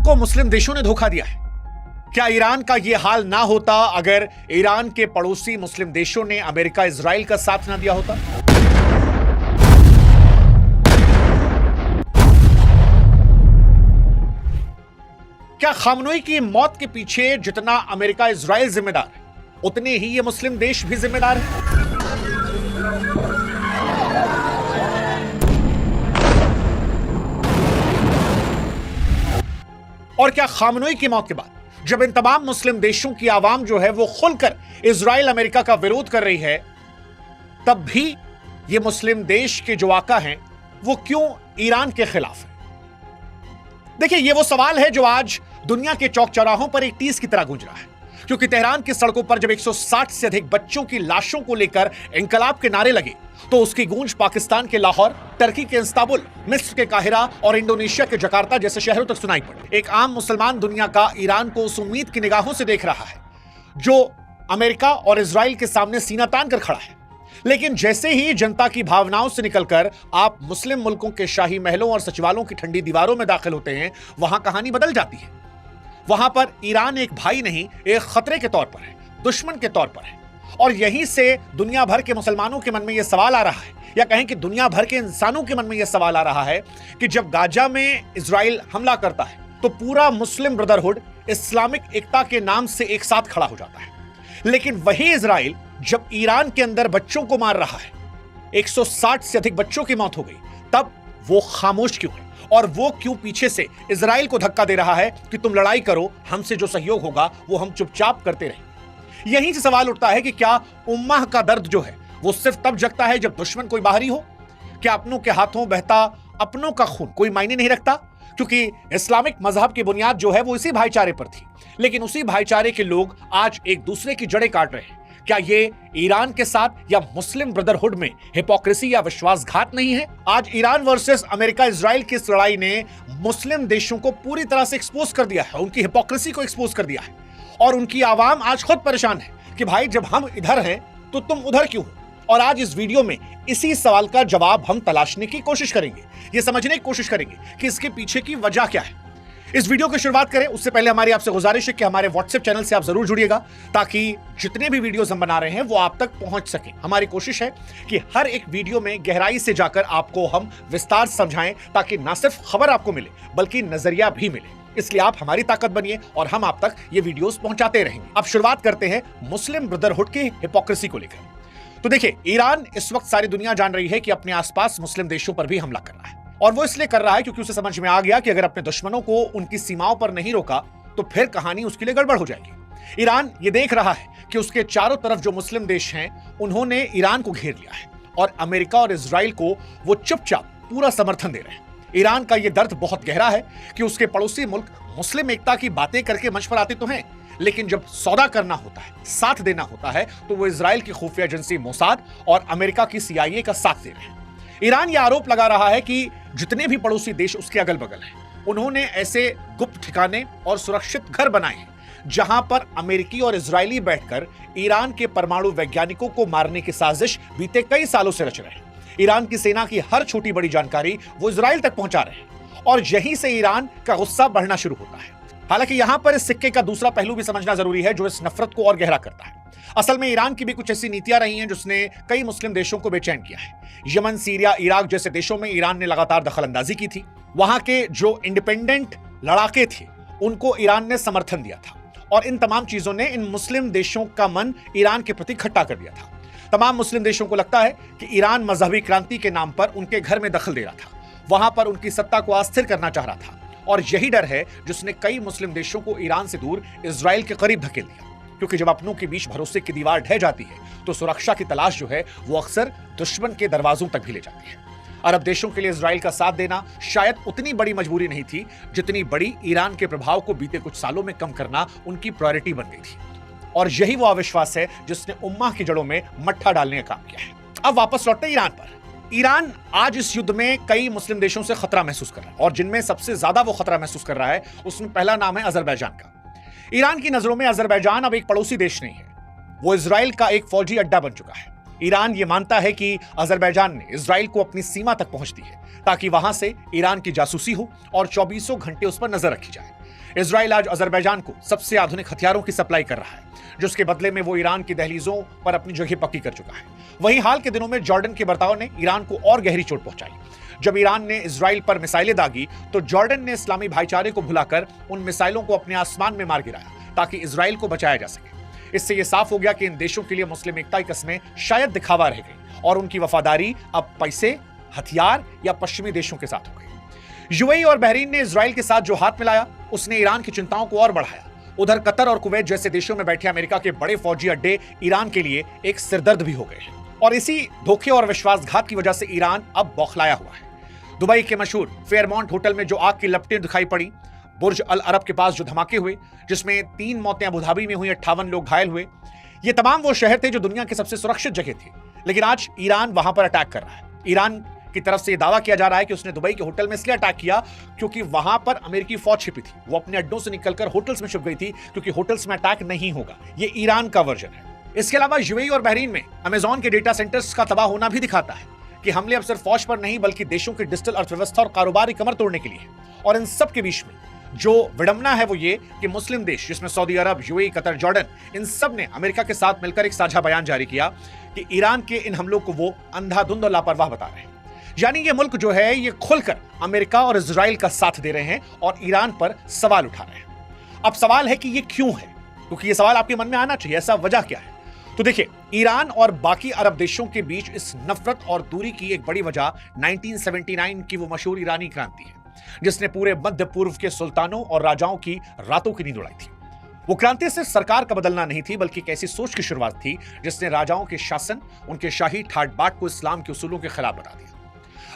को मुस्लिम देशों ने धोखा दिया है। क्या ईरान का यह हाल ना होता अगर ईरान के पड़ोसी मुस्लिम देशों ने अमेरिका इजराइल का साथ ना दिया होता? क्या खामनोई की मौत के पीछे जितना अमेरिका इजराइल जिम्मेदार है, उतने ही ये मुस्लिम देश भी जिम्मेदार है? और क्या खामनोई की मौत के बाद जब इन तमाम मुस्लिम देशों की आवाम जो है वो खुलकर इजराइल अमेरिका का विरोध कर रही है, तब भी ये मुस्लिम देश के जो आका हैं वो क्यों ईरान के खिलाफ है? देखिए, ये वो सवाल है जो आज दुनिया के चौक चौराहों पर एक टीस की तरह गूंज रहा है, क्योंकि तेहरान की सड़कों पर जब 160 से अधिक बच्चों की लाशों को लेकर इंकलाब के नारे लगे, तो उसकी गूंज पाकिस्तान के लाहौर, टर्की के इस्तांबुल, मिस्र के काहिरा और इंडोनेशिया के जकार्ता जैसे शहरों तक सुनाई पड़ी। एक आम मुसलमान दुनिया का ईरान को उस उम्मीद की निगाहों से देख रहा है जो अमेरिका और इजराइल के सामने सीना तान कर खड़ा है। लेकिन जैसे ही जनता की भावनाओं से निकलकर आप मुस्लिम मुल्कों के शाही महलों और सचिवालयों की ठंडी दीवारों में दाखिल होते हैं, वहां कहानी बदल जाती है। वहां पर ईरान एक भाई नहीं, एक खतरे के तौर पर है, दुश्मन के तौर पर है। और यहीं से दुनिया भर के मुसलमानों के मन में यह सवाल आ रहा है, या कहें कि दुनिया भर के इंसानों के मन में यह सवाल आ रहा है कि जब गाजा में इजराइल हमला करता है तो पूरा मुस्लिम ब्रदरहुड इस्लामिक एकता के नाम से एक साथ खड़ा हो जाता है, लेकिन वही इजराइल जब ईरान के अंदर बच्चों को मार रहा है, 160 से अधिक बच्चों की मौत हो गई, तब वो खामोश क्यों है? और वो क्यों पीछे से इजराइल को धक्का दे रहा है कि तुम लड़ाई करो, हमसे जो सहयोग होगा वो हम चुपचाप करते रहें? यहीं से सवाल उठता है कि क्या उम्मा का दर्द जो है वो सिर्फ तब जगता है जब दुश्मन कोई बाहरी हो? क्या अपनों के हाथों बहता अपनों का खून कोई मायने नहीं रखता? क्योंकि इस्लामिक मजहब की बुनियाद जो है वो इसी भाईचारे पर थी, लेकिन उसी भाईचारे के लोग आज एक दूसरे की जड़ें काट रहे हैं। क्या ये ईरान के साथ या मुस्लिम ब्रदरहुड में हिपोक्रेसी या विश्वासघात नहीं है? आज ईरान वर्सेस अमेरिका इजराइल की इस लड़ाई ने मुस्लिम देशों को पूरी तरह से एक्सपोज कर दिया है, उनकी हिपोक्रेसी को एक्सपोज कर दिया है। और उनकी आवाम आज खुद परेशान है कि भाई जब हम इधर हैं तो तुम उधर क्यों हो? और आज इस वीडियो में इसी सवाल का जवाब हम तलाशने की कोशिश करेंगे, ये समझने की कोशिश करेंगे कि इसके पीछे की वजह क्या है। इस वीडियो की शुरुआत करें उससे पहले हमारी आपसे गुजारिश है कि हमारे व्हाट्सएप चैनल से आप जरूर जुड़िएगा, ताकि जितने भी वीडियोस हम बना रहे हैं वो आप तक पहुंच सके। हमारी कोशिश है कि हर एक वीडियो में गहराई से जाकर आपको हम विस्तार समझाएं, ताकि ना सिर्फ खबर आपको मिले बल्कि नजरिया भी मिले। इसलिए आप हमारी ताकत बनिए और हम आप तक ये वीडियोस पहुंचाते रहेंगे। अब शुरुआत करते हैं मुस्लिम ब्रदरहुड की हिपोक्रेसी को लेकर। तो देखिए, ईरान इस वक्त सारी दुनिया जान रही है कि अपने आसपास मुस्लिम देशों पर भी हमला कर रहा है, और वो इसलिए कर रहा है क्योंकि उसे समझ में आ गया कि अगर अपने दुश्मनों को उनकी सीमाओं पर नहीं रोका तो फिर कहानी उसके लिए गड़बड़ हो जाएगी। ईरान ये देख रहा है कि उसके चारों तरफ जो मुस्लिम देश हैं उन्होंने ईरान को घेर लिया है, और अमेरिका और इजराइल को वो चुपचाप पूरा समर्थन दे रहे हैं। ईरान का ये दर्द बहुत गहरा है कि उसके पड़ोसी मुल्क मुस्लिम एकता की बातें करके मंच पर आते तो हैं, लेकिन जब सौदा करना होता है, साथ देना होता है, तो वो इजराइल की खुफिया एजेंसी मोसाद और अमेरिका की CIA का साथ दे रहे हैं। ईरान यह आरोप लगा रहा है कि जितने भी पड़ोसी देश उसके अगल बगल हैं, उन्होंने ऐसे गुप्त ठिकाने और सुरक्षित घर बनाए हैं जहां पर अमेरिकी और इजरायली बैठकर ईरान के परमाणु वैज्ञानिकों को मारने की साजिश बीते कई सालों से रच रहे हैं। ईरान की सेना की हर छोटी बड़ी जानकारी वो इजराइल तक पहुंचा रहे हैं, और यहीं से ईरान का गुस्सा बढ़ना शुरू होता है। हालांकि यहां पर इस सिक्के का दूसरा पहलू भी समझना जरूरी है जो इस नफरत को और गहरा करता है। असल में ईरान की भी कुछ ऐसी नीतियां रही हैं जिसने कई मुस्लिम देशों को बेचैन किया है। यमन, सीरिया, इराक जैसे देशों में ईरान ने लगातार दखलंदाजी की थी। वहां के जो इंडिपेंडेंट लड़ाके थे उनको ईरान ने समर्थन दिया था, और इन तमाम चीजों ने इन मुस्लिम देशों का मन ईरान के प्रति खट्टा कर दिया था। तमाम मुस्लिम देशों को लगता है कि ईरान मजहबी क्रांति के नाम पर उनके घर में दखल दे रहा था, वहां पर उनकी सत्ता को अस्थिर करना चाह रहा था, और यही डर है जिसने कई मुस्लिम देशों को ईरान से दूर इजराइल के करीब धकेल दिया। क्योंकि जब अपनों के बीच भरोसे की दीवार ढह जाती है तो सुरक्षा की तलाश जो है वो अक्सर दुश्मन के दरवाजों तक भी ले जाती है। अरब देशों के लिए इजराइल का साथ देना शायद उतनी बड़ी मजबूरी नहीं थी जितनी बड़ी ईरान के प्रभाव को बीते कुछ सालों में कम करना उनकी प्रायोरिटी बन गई थी, और यही वो अविश्वास है जिसने उम्मा की जड़ों में मट्ठा डालने का काम किया है। अब वापस लौटते हैं ईरान पर। ईरान आज इस युद्ध में कई मुस्लिम देशों से खतरा महसूस कर रहा है, और जिनमें सबसे ज्यादा वो खतरा महसूस कर रहा है उसमें पहला नाम है अजरबैजान का। ईरान की नजरों में अजरबैजान अब एक पड़ोसी देश नहीं है, वो इजराइल का एक फौजी अड्डा बन चुका है। ईरान ये मानता है कि अजरबैजान ने इजराइल को अपनी सीमा तक पहुंच दी है ताकि वहां से ईरान की जासूसी हो और 24 घंटे उस पर नजर रखी जाए। इजराइल आज अजरबैजान को सबसे आधुनिक हथियारों की सप्लाई कर रहा है, जिसके बदले में वो ईरान की दहलीजों पर अपनी जगह पक्की कर चुका है। वहीं हाल के दिनों में जॉर्डन के बर्ताव ने ईरान को और गहरी चोट पहुंचाई। जब ईरान ने इजराइल पर मिसाइलें दागी तो जॉर्डन ने इस्लामी भाईचारे को भुलाकर उन मिसाइलों को अपने आसमान में मार गिराया ताकि इजराइल को बचाया जा सके। इससे यह साफ हो गया कि इन देशों के लिए मुस्लिम एकता की कस्में शायद दिखावा रह गई और उनकी वफादारी अब पैसे, हथियार या पश्चिमी देशों के साथ हो गई। यूएई और बहरीन ने इजराइल के साथ जो हाथ मिलाया उसने ईरान की चिंताओं को और बढ़ाया। उधर कतर और कुवैत जैसे देशों में बैठे अमेरिका के बड़े फौजी अड्डे ईरान के लिए एक सिरदर्द भी हो गए हैं और इसी धोखे और विश्वासघात की वजह से ईरान अब बौखलाया हुआ है। दुबई के मशहूर फेयरमाउंट होटल में जो आग की लपटें दिखाई पड़ी, बुर्ज अल अरब के पास जो धमाके हुए जिसमें 3 मौतें अबू धाबी में हुई, 58 लोग घायल हुए, ये तमाम वो शहर थे जो दुनिया की सबसे सुरक्षित जगह थी। लेकिन आज ईरान वहां पर अटैक कर रहा है। ईरान की तरफ से यह दावा किया जा रहा है कि उसने दुबई के होटल में इसलिए अटैक किया क्योंकि वहां पर अमेरिकी फौज छिपी थी। वो अपने अड्डों से निकलकर होटल्स में छुप गई थी क्योंकि होटल्स में अटैक नहीं होगा। ये ईरान का वर्जन है। इसके अलावा यूएई और बहरीन में अमेजॉन के डेटा सेंटर्स का तबाह होना भी दिखाता है कि हमले अब सिर्फ फौज पर नहीं बल्कि देशों की डिजिटल अर्थव्यवस्था और कारोबारी कमर तोड़ने के लिए है। और इन सब के बीच में जो विडंबना है वो ये कि मुस्लिम देश जिसमें सऊदी अरब, यूएई, कतर, जॉर्डन, इन सब ने अमेरिका के साथ मिलकर एक साझा बयान जारी किया कि ईरान के इन हमलों को वो अंधाधुंध और लापरवाह बता रहे हैं। यानी ये मुल्क जो है ये खुलकर अमेरिका और इजराइल का साथ दे रहे हैं और ईरान पर सवाल उठा रहे हैं। अब सवाल है कि ये क्यों है, क्योंकि ये सवाल आपके मन में आना चाहिए, ऐसा वजह क्या है। तो देखिए, ईरान और बाकी अरब देशों के बीच इस नफरत और दूरी की एक बड़ी वजह 1979 की वो मशहूर ईरानी क्रांति है जिसने पूरे मध्य पूर्व के सुल्तानों और राजाओं की रातों की नींद उड़ाई थी। वो क्रांति सिर्फ सरकार का बदलना नहीं थी बल्कि एक ऐसी सोच की शुरुआत थी जिसने राजाओं के शासन, उनके शाही ठाट बाट को इस्लाम के उसूलों के खिलाफ बता दिया।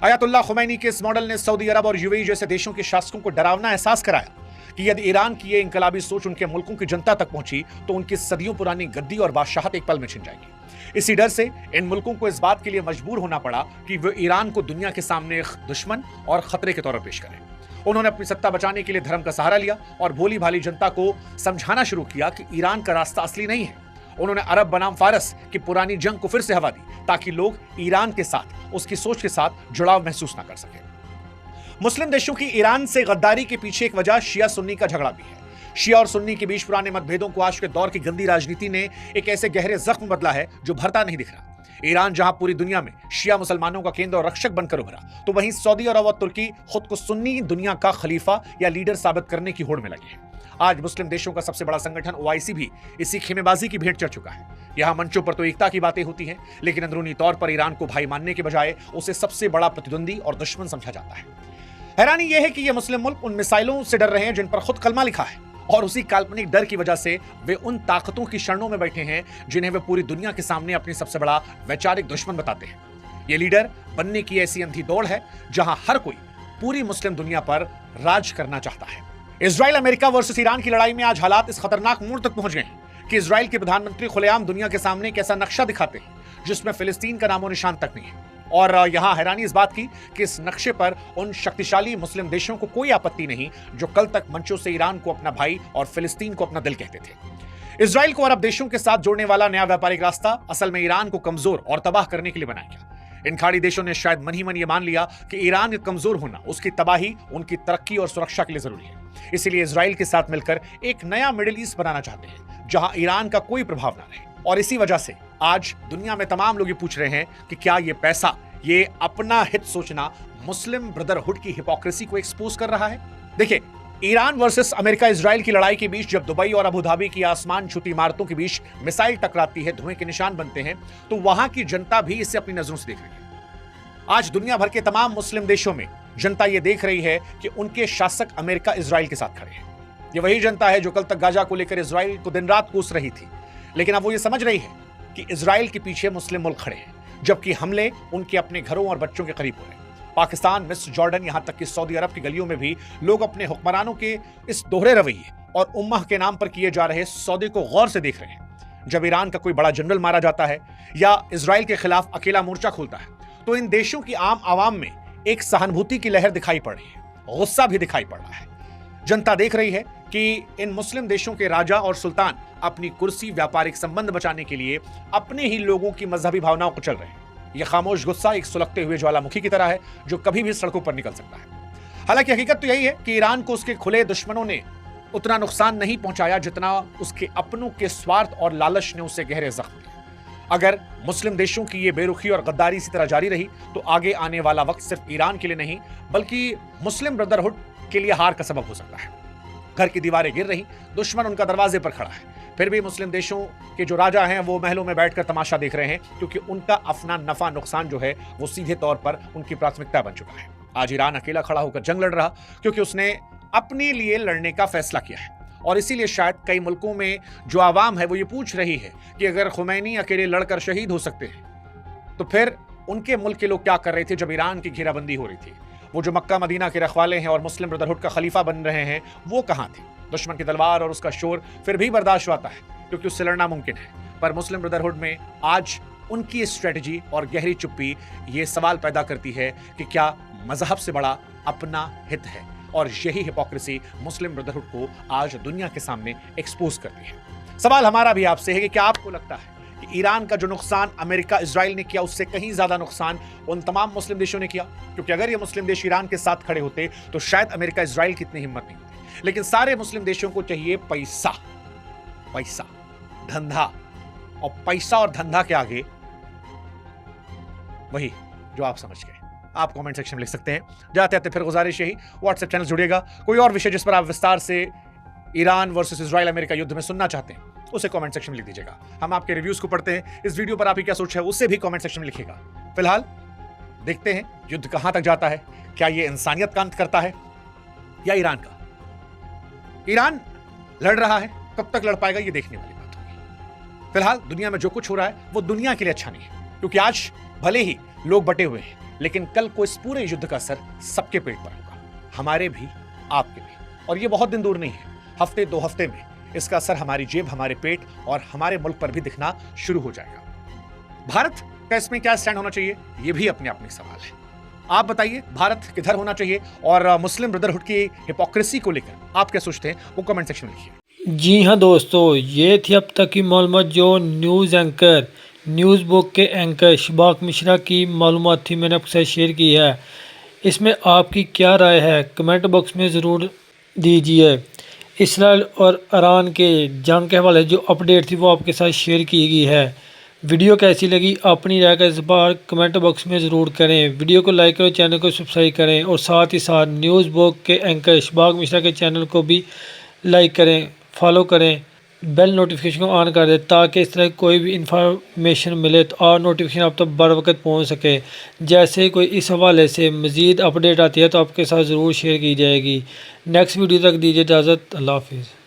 अयतुल्लाह खुमैनी के इस मॉडल ने सऊदी अरब और यूएई जैसे देशों के शासकों को डरावना एहसास कराया कि यदि ईरान की ये इंकलाबी सोच उनके मुल्कों की जनता तक पहुंची तो उनकी सदियों पुरानी गद्दी और बादशाहत एक पल में छिन जाएगी। इसी डर से इन मुल्कों को इस बात के लिए मजबूर होना पड़ा कि वे ईरान को दुनिया के सामने एक दुश्मन और खतरे के तौर पर पेश करें। उन्होंने अपनी सत्ता बचाने के लिए धर्म का सहारा लिया और भोली भाली जनता को समझाना शुरू किया कि ईरान का रास्ता असली नहीं है। उन्होंने अरब बनाम फारस की पुरानी जंग को फिर से हवा दी ताकि लोग ईरान के साथ, उसकी सोच के साथ जुड़ाव महसूस ना कर सके। मुस्लिम देशों की ईरान से गद्दारी के पीछे एक वजह शिया सुन्नी का झगड़ा भी है। शिया और सुन्नी के बीच पुराने मतभेदों को आज के दौर की गंदी राजनीति ने एक ऐसे गहरे जख्म बदला है जो भरता नहीं दिख रहा। ईरान जहां पूरी दुनिया में शिया मुसलमानों का केंद्र और रक्षक बनकर उभरा, तो वहीं सऊदी अरब और तुर्की खुद को सुन्नी दुनिया का खलीफा या लीडर साबित करने की होड़ में लगे हैं। आज मुस्लिम देशों का सबसे बड़ा संगठन ओआईसी भी इसी खेमेबाजी की भेंट चढ़ चुका है। यहां मंचों पर तो एकता की बातें होती हैं, लेकिन अंदरूनी तौर पर ईरान को भाई मानने के बजाय उसे सबसे बड़ा प्रतिद्वंदी और दुश्मन समझा जाता है। हैरानी यह है कि यह मुस्लिम मुल्क उन मिसाइलों से डर रहे हैं जिन पर खुद कलमा लिखा है और उसी काल्पनिक डर की वजह से वे उन ताकतों की शरणों में बैठे हैं जिन्हें वे पूरी दुनिया के सामने अपनी सबसे बड़ा वैचारिक दुश्मन बताते हैं। ये लीडर बनने की ऐसी अंधी दौड़ है जहां हर कोई पूरी मुस्लिम दुनिया पर राज करना चाहता है। इजराइल अमेरिका वर्सेस ईरान की लड़ाई में आज हालात इस खतरनाक मोड़ तक पहुंच गए हैं कि इजराइल के प्रधानमंत्री खुलेआम दुनिया के सामने एक ऐसा नक्शा दिखाते हैं जिसमें फिलिस्तीन का नामो निशान तक नहीं है। और यहां हैरानी इस बात की कि इस नक्शे पर उन शक्तिशाली मुस्लिम देशों को कोई आपत्ति नहीं जो कल तक मंचों से ईरान को अपना भाई और फिलिस्तीन को अपना दिल कहते थे। इजराइल को अरब देशों के साथ जोड़ने वाला नया व्यापारिक रास्ता असल में ईरान को कमजोर और तबाह करने के लिए बनाया गया। इन खाड़ी देशों ने शायद मन ही मन ये मान लिया कि ईरान का कमजोर होना, उसकी तबाही उनकी तरक्की और सुरक्षा के लिए जरूरी है। इसीलिए इजराइल के साथ मिलकर एक नया मिडिल ईस्ट बनाना चाहते हैं जहां ईरान का कोई प्रभाव ना रहे। और इसी वजह से आज दुनिया में तमाम लोग ये पूछ रहे हैं कि क्या ये पैसा, ये अपना हित सोचना मुस्लिम ब्रदरहुड की हिपोक्रेसी को एक्सपोज कर रहा है। देखिए, ईरान वर्सेस अमेरिका इजराइल की लड़ाई के बीच जब दुबई और अबू धाबी की आसमान छूती इमारतों के बीच मिसाइल टकराती है, धुएं के निशान बनते हैं, तो वहां की जनता भी इसे अपनी नजरों से देख रही है। आज दुनिया भर के तमाम मुस्लिम देशों में जनता यह देख रही है कि उनके शासक अमेरिका इजराइल के साथ खड़े हैं। ये वही जनता है जो कल तक गाजा को लेकर इजराइल को दिन रात कोस रही थी, लेकिन अब वो ये समझ रही है कि इजराइल के पीछे मुस्लिम मुल्क खड़े हैं, जबकि हमले उनके अपने घरों और बच्चों के करीब हो रहे हैं। पाकिस्तान, मिस्र, जॉर्डन, यहां तक कि सऊदी अरब की गलियों में भी लोग अपने हुक्मरानों के इस दोहरे रवैये और उम्मह के नाम पर किए जा रहे सौदे को गौर से देख रहे हैं। जब ईरान का कोई बड़ा जनरल मारा जाता है या इजराइल के खिलाफ अकेला मोर्चा खुलता है, तो इन देशों की आम आवाम में एक सहानुभूति की लहर दिखाई पड़ रही है, गुस्सा भी दिखाई पड़ रहा है। जनता देख रही है कि इन मुस्लिम देशों के राजा और सुल्तान अपनी कुर्सी, व्यापारिक संबंध बचाने के लिए अपने ही लोगों की मजहबी भावनाओं को चल रहे हैं। यह खामोश गुस्सा एक सुलगते हुए ज्वालामुखी की तरह है जो कभी भी सड़कों पर निकल सकता है। हालांकि हकीकत तो यही है कि ईरान को उसके खुले दुश्मनों ने उतना नुकसान नहीं पहुंचाया जितना उसके अपनों के स्वार्थ और लालच ने उसे गहरे जख्म दिए। अगर मुस्लिम देशों की ये बेरुखी और गद्दारी इसी तरह जारी रही तो आगे आने वाला वक्त सिर्फ ईरान के लिए नहीं बल्कि मुस्लिम ब्रदरहुड के लिए हार का सबब हो सकता है। घर की दीवारें गिर रही, दुश्मन उनका दरवाजे पर खड़ा है, फिर भी मुस्लिम देशों के जो राजा हैं वो महलों में बैठकर तमाशा देख रहे हैं, क्योंकि उनका अपना नफा नुकसान जो है वो सीधे तौर पर उनकी प्राथमिकता बन चुका है। आज ईरान अकेला खड़ा होकर जंग लड़ रहा क्योंकि उसने अपने लिए लड़ने का फैसला किया है, और इसीलिए शायद कई मुल्कों में जो आवाम है वो ये पूछ रही है कि अगर खुमैनी अकेले लड़कर शहीद हो सकते हैं तो फिर उनके मुल्क के लोग क्या कर रहे थे जब ईरान की घेराबंदी हो रही थी। वो जो मक्का मदीना के रखवाले हैं और मुस्लिम ब्रदरहुड का खलीफा बन रहे हैं वो कहां थे। दुश्मन की तलवार और उसका शोर फिर भी बर्दाश्त आता है क्योंकि उससे लड़ना मुमकिन है, पर मुस्लिम ब्रदरहुड में आज उनकी स्ट्रेटजी और गहरी चुप्पी ये सवाल पैदा करती है कि क्या मजहब से बड़ा अपना हित है, और यही हिपोक्रेसी मुस्लिम ब्रदरहुड को आज दुनिया के सामने एक्सपोज करती है। सवाल हमारा भी आपसे है कि क्या आपको लगता है कि ईरान का जो नुकसान अमेरिका इजराइल ने किया उससे कहीं ज्यादा नुकसान उन तमाम मुस्लिम देशों ने किया? क्योंकि अगर ये मुस्लिम देश ईरान के साथ खड़े होते तो शायद अमेरिका इजराइल की इतनी हिम्मत नहीं होती, लेकिन सारे मुस्लिम देशों को चाहिए पैसा, पैसा, धंधा, और पैसा और धंधा के आगे वही जो आप समझ गए। आप कमेंट सेक्शन में लिख सकते हैं। जाते आते फिर गुजारिश यही, व्हाट्सएप चैनल जुड़िएगा। कोई और विषय जिस पर आप विस्तार से ईरान वर्सेस इजराइल अमेरिका युद्ध में सुनना चाहते हैं उसे कमेंट सेक्शन में लिख दीजिएगा। हम आपके रिव्यूज को पढ़ते हैं। इस वीडियो पर आपकी क्या सोच है उसे भी कमेंट सेक्शन में लिखिएगा। फिलहाल देखते हैं युद्ध कहां तक जाता है। क्या यह इंसानियत का अंत करता है या ईरान का? ईरान लड़ रहा है, कब तक लड़ पाएगा ये देखने वाली बात होगी। फिलहाल दुनिया में जो कुछ हो रहा है वो दुनिया के लिए अच्छा नहीं है, क्योंकि आज भले ही लोग बटे हुए हैं लेकिन कल को इस पूरे युद्ध का असर सबके पेट पर होगा, हमारे भी, आपके भी, और ये बहुत दिन दूर नहीं है। हफ्ते 2 हफ्ते में इसका असर हमारी जेब, हमारे पेट और हमारे मुल्क पर भी दिखना शुरू हो जाएगा। भारत का इसमें क्या स्टैंड होना चाहिए ये भी अपने अपने सवाल है। आप बताइए भारत किधर होना चाहिए, और मुस्लिम ब्रदरहुड की हिपोक्रेसी को लेकर आप क्या सोचते हैं वो कमेंट सेक्शन में लिखिए। जी हाँ दोस्तों, ये थी अब तक की मालूमात जो न्यूज़ एंकर, न्यूज़ बुक के एंकर शबाक मिश्रा की मालूमात थी, मैंने आपके साथ शेयर की है। इसमें आपकी क्या राय है कमेंट बॉक्स में ज़रूर दीजिए। इसराइल और ईरान के जंग के हवाले जो अपडेट थी वो आपके साथ शेयर की गई है। वीडियो कैसी लगी अपनी राय का इस बार कमेंट बॉक्स में ज़रूर करें। वीडियो को लाइक करें, चैनल को सब्सक्राइब करें, और साथ ही साथ न्यूज़ बुक के एंकर शबाक मिश्रा के चैनल को भी लाइक करें, फॉलो करें, बेल नोटिफिकेशन को ऑन कर दें ताकि इस तरह कोई भी इंफॉर्मेशन मिले तो और नोटिफिकेशन आप तक बर वक्त पहुँच सके। जैसे कोई इस हवाले से मज़ीद अपडेट आती है तो आपके साथ ज़रूर शेयर की जाएगी। नेक्स्ट वीडियो तक दीजिए इजाज़त। अल्लाह हाफिज़।